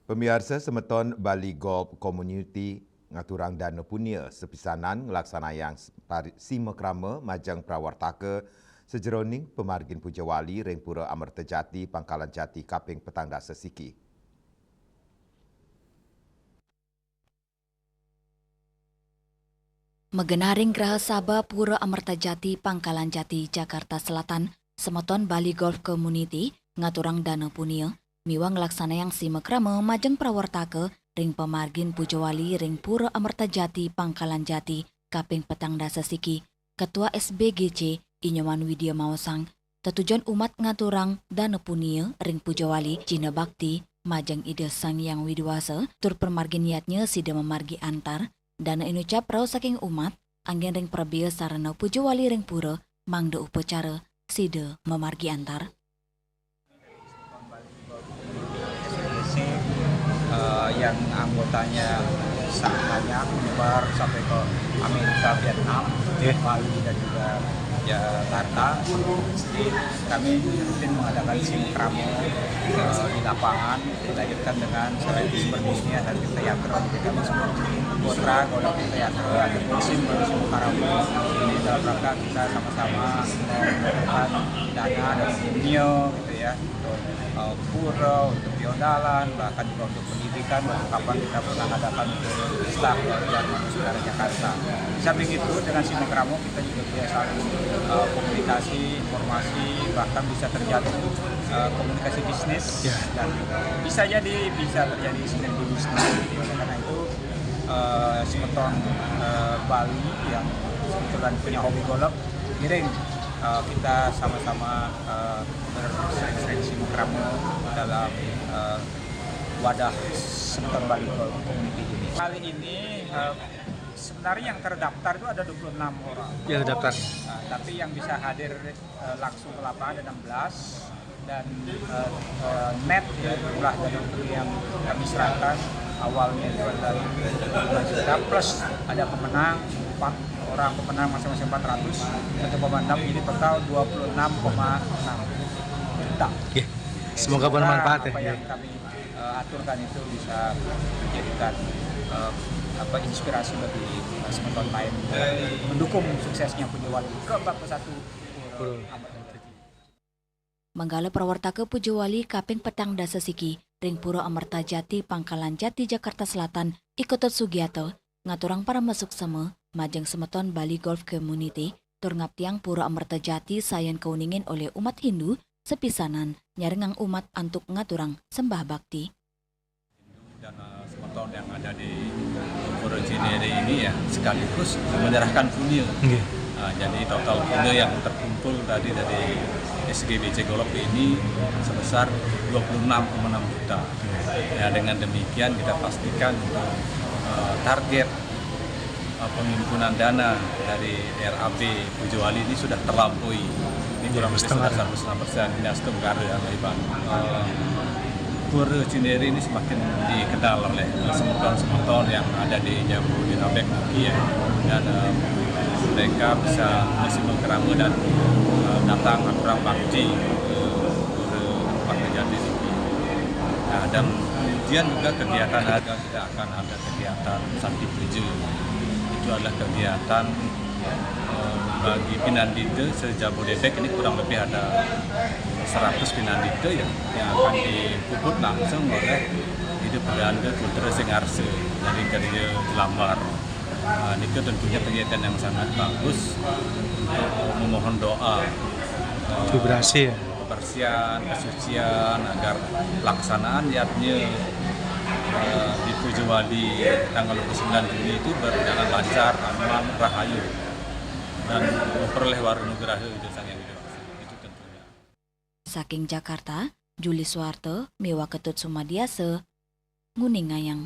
Pemirsa semeton Bali Golf Community ngaturang dana punia sepisanan ngelaksana yang sima krama majang prawartaka sejeroning pemargin Pujawali Rengpura Amerta Jati Pangkalan Jati Kaping Petang Dasa Siki. Megenaring Geraha Sabah Pura Amerta Jati Pangkalan Jati Jakarta Selatan, semeton Bali Golf Community ngaturang dana punia miwa ngelaksana yang simekrama majeng prawartaka ring pemargin Pujawali ring Pura Amerta Jati Pangkalan Jati Kaping Petang Dasa Siki. Ketua SBGC Inyoman Widya Mawasang tetujuan umat ngaturang dana punia ring Pujawali Cina Bakti majeng ide Sang Yang Widiwasa tur pemargin niatnya sida memargi antar dana inucap rau saking umat anggen ring prabiya sarana Pujawali ring pura mangda upacara sida memargi antar. Yang anggotanya sangat banyak menyebar sampai ke Amerika, Vietnam, Bali dan juga Jakarta. Jadi kami rutin mengadakan simukramo di lapangan dilanjutkan dengan selain seperti dan kita teatron kami semua putra golongan kita teatron ada musim simukramo ini dalam rangka kita sama-sama mengumpulkan dana dari dunia gitu ya untuk pura, untuk biodalan, bahkan juga untuk pendidikan, untuk kapan kita pernah adakan Islam dan Saudara Jakarta. Di samping itu dengan simukramo kita juga biasa komunikasi, informasi, bahkan bisa terjadi komunikasi bisnis dan bisa terjadi sinergi bisnis. Karena itu semeton Bali yang kebetulan punya hobi golf, giring kita sama-sama bersering-sering simukramo dalam wadah semeton Bali Golf Community ini. Kali ini sebenarnya yang terdaftar itu ada 26 orang. Yang terdaftar. Tapi yang bisa hadir langsung ke lapangan ada 16 dan net ya jumlah dari yang kami serahkan awalnya itu adalah 5 juta plus ada pemenang 4 orang pemenang masing-masing 400 satu pemandang jadi total 26,6 juta. Semoga bermanfaat apa yang kami aturkan itu bisa menjadikan inspirasi bagi semeton lain mendukung suksesnya Pujawali ke-41 Manggala prawartaka Pujawali Kaping Petang Dasa Siki ring Pura Amerta Jati Pangkalan Jati Jakarta Selatan Ikotot Sugiyato ngaturang para masuk sama majeng semeton Bali Golf Community tur ngaptiang Pura Amerta Jati sayan keuningin oleh umat Hindu sepisanan nyarengang umat antuk ngaturang sembah bakti. Dan semeton yang ada di Pura Cinere ini ya sekaligus menyerahkan punya. Jadi total punya yang terkumpul tadi dari SGBC Golf ini sebesar 26,6 juta. Ya, dengan demikian kita pastikan target penghimpunan dana dari RAB Pujawali ini sudah terlampaui. Ini kurang lebih sudah 100%. Ini karya Iban. Pura Cinere ini semakin dikenal oleh semeton-semeton yang ada di Jabodetabek ya. Dan mereka bisa simukramo dan datang kurang bakti ke Pura Jati ini. Nah, dan kemudian juga kegiatan tidak akan ada kegiatan Sakti Puja. Itu adalah kegiatan bagi Pinandita se-Jabodetabek ini kurang lebih ada 100 Pinandita yang akan dipuput langsung oleh Hidup Perdana Putra Singarse dari kerja Jelambar. Ini tentunya kegiatan yang sangat bagus untuk memohon doa kebersihan, kesucian agar pelaksanaan niatnya di Pujawali tanggal 29 Juni itu berjalan lancar, aman, rahayu dan memperoleh warunugraha itu Sang Yang Widiwasa. Itu tentunya. Saking Jakarta, Juli Suwarto, Miwa Ketut Sumadiase, Nguningayang.